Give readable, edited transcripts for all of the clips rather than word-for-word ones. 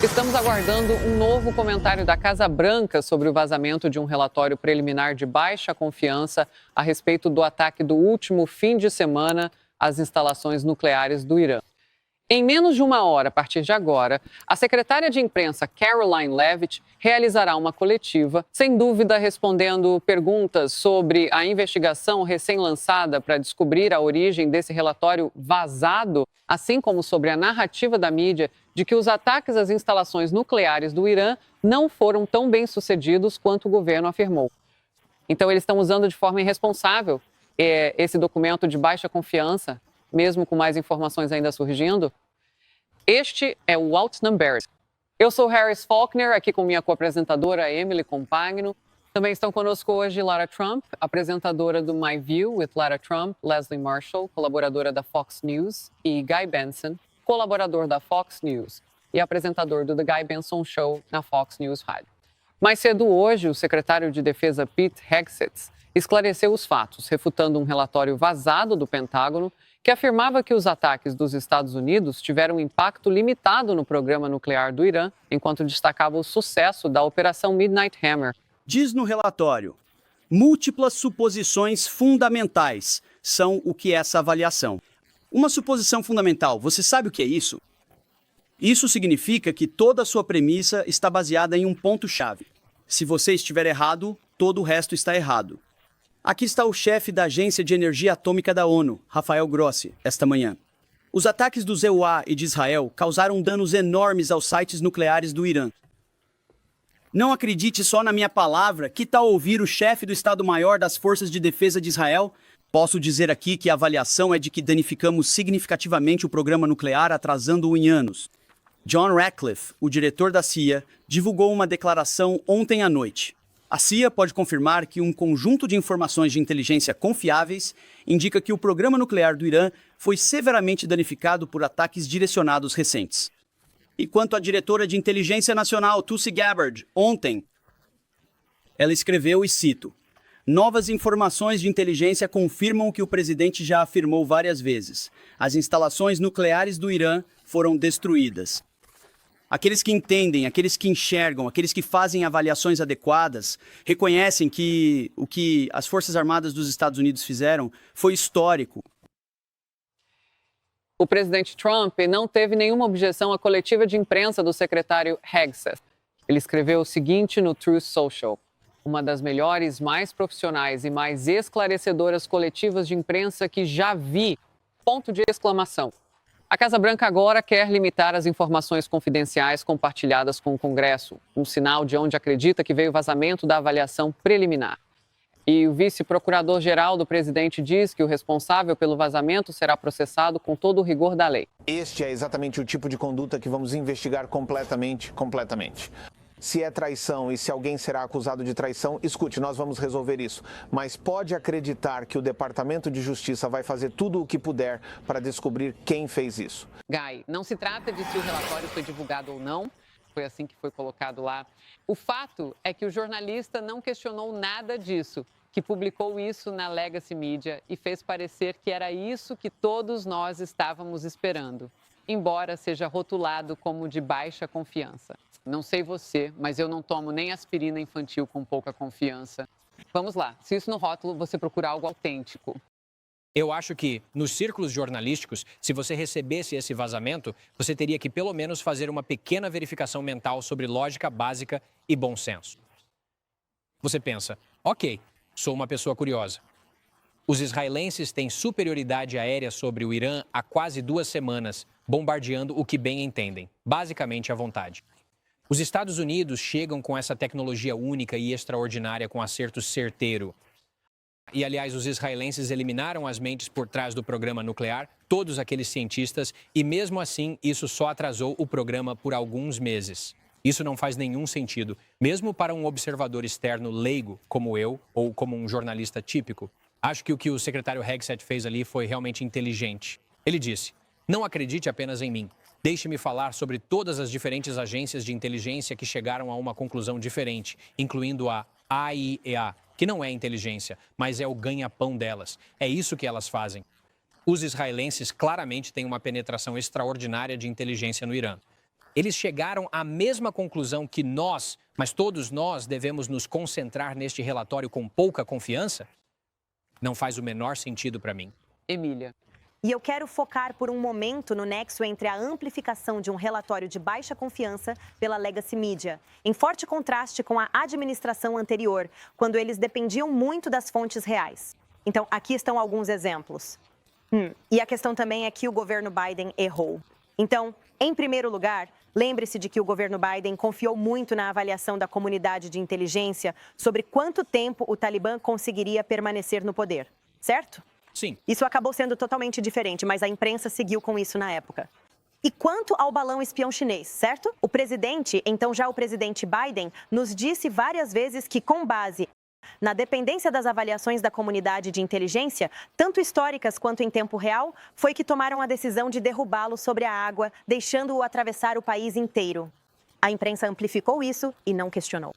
Estamos aguardando um novo comentário da Casa Branca sobre o vazamento de um relatório preliminar de baixa confiança a respeito do ataque do último fim de semana às instalações nucleares do Irã. Em menos de uma hora, a partir de agora, a secretária de imprensa Karoline Leavitt realizará uma coletiva, sem dúvida respondendo perguntas sobre a investigação recém-lançada para descobrir a origem desse relatório vazado, assim como sobre a narrativa da mídia de que os ataques às instalações nucleares do Irã não foram tão bem sucedidos quanto o governo afirmou. Então, eles estão usando de forma irresponsável esse documento de baixa confiança, mesmo com mais informações ainda surgindo. Este é o Outnumbered. Eu sou Harris Faulkner, aqui com minha co-apresentadora Emily Compagno. Também estão conosco hoje Lara Trump, apresentadora do My View with Lara Trump, Leslie Marshall, colaboradora da Fox News, e Guy Benson, colaborador da Fox News e apresentador do The Guy Benson Show na Fox News Rádio. Mais cedo hoje, o secretário de Defesa Pete Hegseth esclareceu os fatos, refutando um relatório vazado do Pentágono que afirmava que os ataques dos Estados Unidos tiveram um impacto limitado no programa nuclear do Irã, enquanto destacava o sucesso da Operação Midnight Hammer. Diz no relatório, múltiplas suposições fundamentais são o que é essa avaliação. Uma suposição fundamental, você sabe o que é isso? Isso significa que toda a sua premissa está baseada em um ponto-chave. Se você estiver errado, todo o resto está errado. Aqui está o chefe da Agência de Energia Atômica da ONU, Rafael Grossi, esta manhã. Os ataques do EUA e de Israel causaram danos enormes aos sites nucleares do Irã. Não acredite só na minha palavra, que tal ouvir o chefe do Estado-Maior das Forças de Defesa de Israel? Posso dizer aqui que a avaliação é de que danificamos significativamente o programa nuclear, atrasando-o em anos. John Ratcliffe, o diretor da CIA, divulgou uma declaração ontem à noite. A CIA pode confirmar que um conjunto de informações de inteligência confiáveis indica que o programa nuclear do Irã foi severamente danificado por ataques direcionados recentes. E quanto à diretora de inteligência nacional, Tulsi Gabbard, ontem, ela escreveu, e cito, novas informações de inteligência confirmam o que o presidente já afirmou várias vezes. As instalações nucleares do Irã foram destruídas. Aqueles que entendem, aqueles que enxergam, aqueles que fazem avaliações adequadas, reconhecem que o que as Forças Armadas dos Estados Unidos fizeram foi histórico. O presidente Trump não teve nenhuma objeção à coletiva de imprensa do secretário Hegseth. Ele escreveu o seguinte no Truth Social: uma das melhores, mais profissionais e mais esclarecedoras coletivas de imprensa que já vi. Ponto de exclamação. A Casa Branca agora quer limitar as informações confidenciais compartilhadas com o Congresso, um sinal de onde acredita que veio o vazamento da avaliação preliminar. E o vice-procurador-geral do presidente diz que o responsável pelo vazamento será processado com todo o rigor da lei. Este é exatamente o tipo de conduta que vamos investigar completamente. Se é traição e se alguém será acusado de traição, escute, nós vamos resolver isso. Mas pode acreditar que o Departamento de Justiça vai fazer tudo o que puder para descobrir quem fez isso. Guy, não se trata de se o relatório foi divulgado ou não. Foi assim que foi colocado lá. O fato é que o jornalista não questionou nada disso, que publicou isso na Legacy Media e fez parecer que era isso que todos nós estávamos esperando, embora seja rotulado como de baixa confiança. Não sei você, mas eu não tomo nem aspirina infantil com pouca confiança. Vamos lá, se isso no rótulo, você procura algo autêntico. Eu acho que, nos círculos jornalísticos, se você recebesse esse vazamento, você teria que pelo menos fazer uma pequena verificação mental sobre lógica básica e bom senso. Você pensa, ok, sou uma pessoa curiosa. Os israelenses têm superioridade aérea sobre o Irã há quase 2 semanas, bombardeando o que bem entendem, basicamente à vontade. Os Estados Unidos chegam com essa tecnologia única e extraordinária com acerto certeiro. E, aliás, os israelenses eliminaram as mentes por trás do programa nuclear, todos aqueles cientistas, e mesmo assim isso só atrasou o programa por alguns meses. Isso não faz nenhum sentido, mesmo para um observador externo leigo como eu, ou como um jornalista típico. Acho que o que o secretário Hegseth fez ali foi realmente inteligente. Ele disse, não acredite apenas em mim. Deixe-me falar sobre todas as diferentes agências de inteligência que chegaram a uma conclusão diferente, incluindo a AIEA, que não é inteligência, mas é o ganha-pão delas. É isso que elas fazem. Os israelenses claramente têm uma penetração extraordinária de inteligência no Irã. Eles chegaram à mesma conclusão que nós, mas todos nós devemos nos concentrar neste relatório com pouca confiança? Não faz o menor sentido para mim. Emília. E eu quero focar por um momento no nexo entre a amplificação de um relatório de baixa confiança pela Legacy Media, em forte contraste com a administração anterior, quando eles dependiam muito das fontes reais. Então, aqui estão alguns exemplos. E a questão também é que o governo Biden errou. Então, em primeiro lugar, lembre-se de que o governo Biden confiou muito na avaliação da comunidade de inteligência sobre quanto tempo o Talibã conseguiria permanecer no poder, certo? Sim. Isso acabou sendo totalmente diferente, mas a imprensa seguiu com isso na época. E quanto ao balão espião chinês, certo? O presidente, então já o presidente Biden, nos disse várias vezes que, com base na dependência das avaliações da comunidade de inteligência, tanto históricas quanto em tempo real, foi que tomaram a decisão de derrubá-lo sobre a água, deixando-o atravessar o país inteiro. A imprensa amplificou isso e não questionou.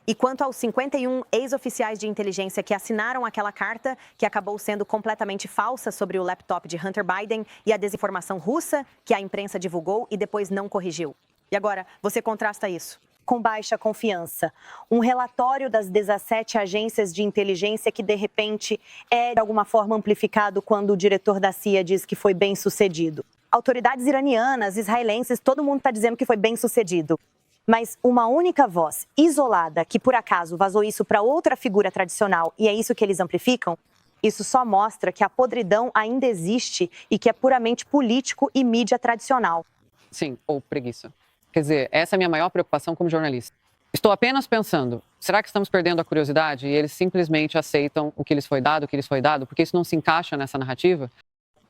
E quanto aos 51 ex-oficiais de inteligência que assinaram aquela carta, que acabou sendo completamente falsa sobre o laptop de Hunter Biden e a desinformação russa que a imprensa divulgou e depois não corrigiu. E agora, você contrasta isso com baixa confiança. Um relatório das 17 agências de inteligência que, de repente, é de alguma forma amplificado quando o diretor da CIA diz que foi bem sucedido. Autoridades iranianas, israelenses, todo mundo está dizendo que foi bem sucedido. Mas uma única voz, isolada, que por acaso vazou isso para outra figura tradicional e é isso que eles amplificam, isso só mostra que a podridão ainda existe e que é puramente político e mídia tradicional. Sim, ou preguiça. Quer dizer, essa é a minha maior preocupação como jornalista. Estou apenas pensando, será que estamos perdendo a curiosidade e eles simplesmente aceitam o que lhes foi dado, porque isso não se encaixa nessa narrativa?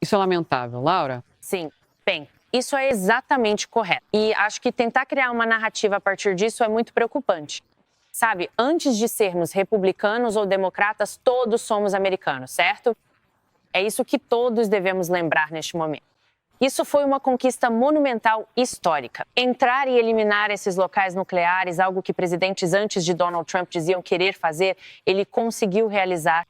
Isso é lamentável. Laura? Sim, bem, isso é exatamente correto. E acho que tentar criar uma narrativa a partir disso é muito preocupante. Sabe, antes de sermos republicanos ou democratas, todos somos americanos, certo? É isso que todos devemos lembrar neste momento. Isso foi uma conquista monumental histórica. Entrar e eliminar esses locais nucleares, algo que presidentes antes de Donald Trump diziam querer fazer, ele conseguiu realizar.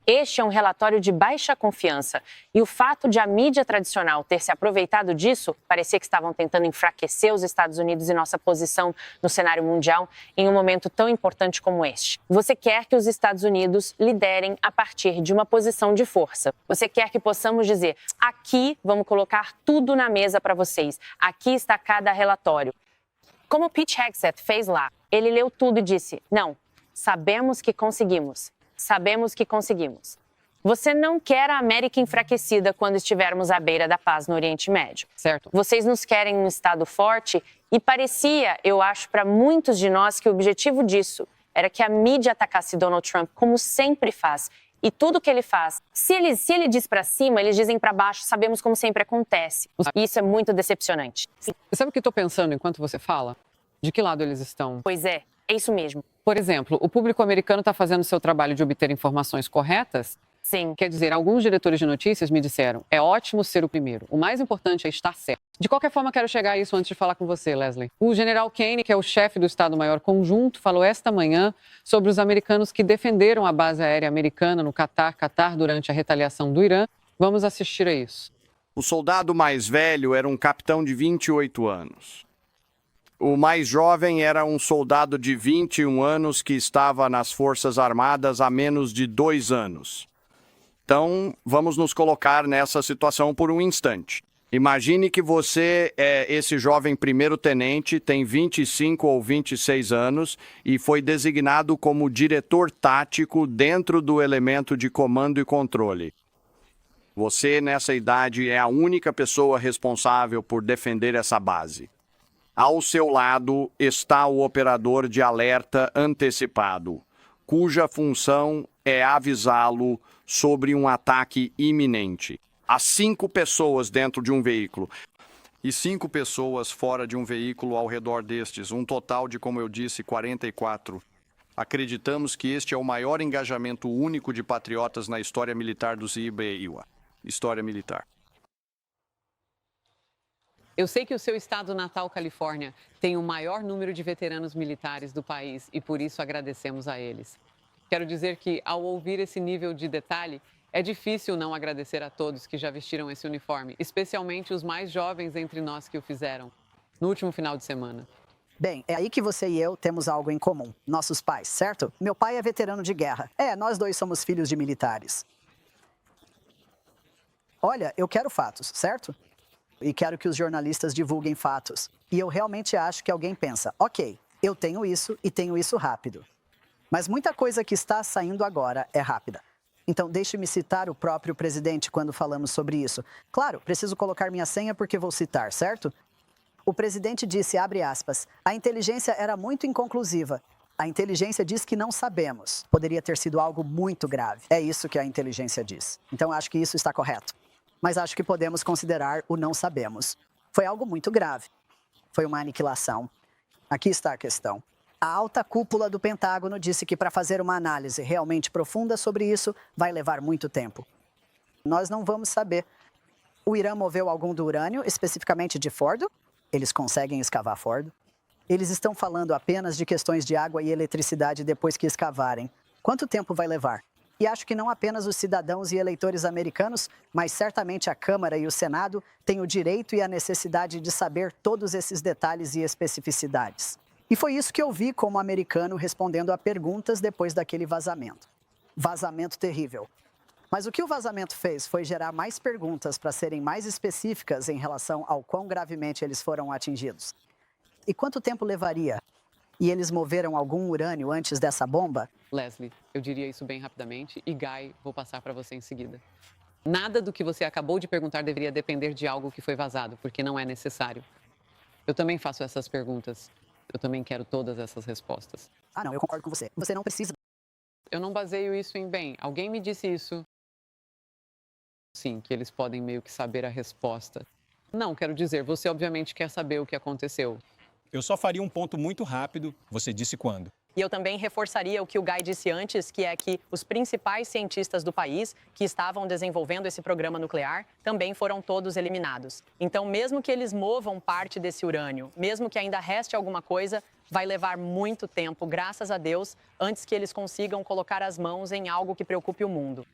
Este é um relatório de baixa confiança. E o fato de a mídia tradicional ter se aproveitado disso, parecia que estavam tentando enfraquecer os Estados Unidos e nossa posição no cenário mundial em um momento tão importante como este. Você quer que os Estados Unidos liderem a partir de uma posição de força. Você quer que possamos dizer, aqui vamos colocar tudo na mesa para vocês. Aqui está cada relatório. Como Pete Hegseth fez lá, ele leu tudo e disse, não, sabemos que conseguimos. Sabemos que conseguimos. Você não quer a América enfraquecida quando estivermos à beira da paz no Oriente Médio. Certo. Vocês nos querem um Estado forte e parecia, eu acho, para muitos de nós que o objetivo disso era que a mídia atacasse Donald Trump, como sempre faz. E tudo que ele faz, se ele diz para cima, eles dizem para baixo, sabemos como sempre acontece. E isso é muito decepcionante. Sabe o que estou pensando enquanto você fala? De que lado eles estão? Pois é isso mesmo. Por exemplo, o público americano está fazendo seu trabalho de obter informações corretas? Sim. Quer dizer, alguns diretores de notícias me disseram, é ótimo ser o primeiro. O mais importante é estar certo. De qualquer forma, quero chegar a isso antes de falar com você, Leslie. O general Kane, que é o chefe do Estado-Maior Conjunto, falou esta manhã sobre os americanos que defenderam a base aérea americana no Catar durante a retaliação do Irã. Vamos assistir a isso. O soldado mais velho era um capitão de 28 anos. O mais jovem era um soldado de 21 anos que estava nas Forças Armadas há menos de 2 anos. Então, vamos nos colocar nessa situação por um instante. Imagine que você é esse jovem primeiro-tenente, tem 25 ou 26 anos e foi designado como diretor tático dentro do elemento de comando e controle. Você, nessa idade, é a única pessoa responsável por defender essa base. Ao seu lado está o operador de alerta antecipado, cuja função é avisá-lo sobre um ataque iminente. Há 5 pessoas dentro de um veículo e 5 pessoas fora de um veículo ao redor destes, um total de, como eu disse, 44. Acreditamos que este é o maior engajamento único de patriotas na história militar dos IBIWA. História militar. Eu sei que o seu estado natal, Califórnia, tem o maior número de veteranos militares do país e por isso agradecemos a eles. Quero dizer que, ao ouvir esse nível de detalhe, é difícil não agradecer a todos que já vestiram esse uniforme, especialmente os mais jovens entre nós que o fizeram. no último final de semana? Bem, é aí que você e eu temos algo em comum. Nossos pais, certo? Meu pai é veterano de guerra. Nós dois somos filhos de militares. Olha, eu quero fatos, certo? E quero que os jornalistas divulguem fatos. E eu realmente acho que alguém pensa, ok, eu tenho isso e tenho isso rápido. Mas muita coisa que está saindo agora é rápida. Então, deixe-me citar o próprio presidente quando falamos sobre isso. Claro, preciso colocar minha senha porque vou citar, certo? O presidente disse, abre aspas, a inteligência era muito inconclusiva. A inteligência diz que não sabemos. Poderia ter sido algo muito grave. É isso que a inteligência diz. Então, acho que isso está correto. Mas acho que podemos considerar o não sabemos. Foi algo muito grave. Foi uma aniquilação. Aqui está a questão. A alta cúpula do Pentágono disse que para fazer uma análise realmente profunda sobre isso, vai levar muito tempo. Nós não vamos saber. O Irã moveu algum do urânio, especificamente de Fordo? Eles conseguem escavar Fordo? Eles estão falando apenas de questões de água e eletricidade depois que escavarem. Quanto tempo vai levar? E acho que não apenas os cidadãos e eleitores americanos, mas certamente a Câmara e o Senado têm o direito e a necessidade de saber todos esses detalhes e especificidades. E foi isso que eu vi como americano respondendo a perguntas depois daquele vazamento. Vazamento terrível. Mas o que o vazamento fez foi gerar mais perguntas para serem mais específicas em relação ao quão gravemente eles foram atingidos. E quanto tempo levaria? E eles moveram algum urânio antes dessa bomba? Leslie, eu diria isso bem rapidamente e Guy, vou passar para você em seguida. Nada do que você acabou de perguntar deveria depender de algo que foi vazado, porque não é necessário. Eu também faço essas perguntas. Eu também quero todas essas respostas. Não, eu concordo com você. Você não precisa. Eu não baseio isso em bem. Alguém me disse isso. Sim, que eles podem meio que saber a resposta. Não, quero dizer, você obviamente quer saber o que aconteceu. Eu só faria um ponto muito rápido. Você disse quando? E eu também reforçaria o que o Guy disse antes, que é que os principais cientistas do país que estavam desenvolvendo esse programa nuclear também foram todos eliminados. Então, mesmo que eles movam parte desse urânio, mesmo que ainda reste alguma coisa, vai levar muito tempo, graças a Deus, antes que eles consigam colocar as mãos em algo que preocupe o mundo.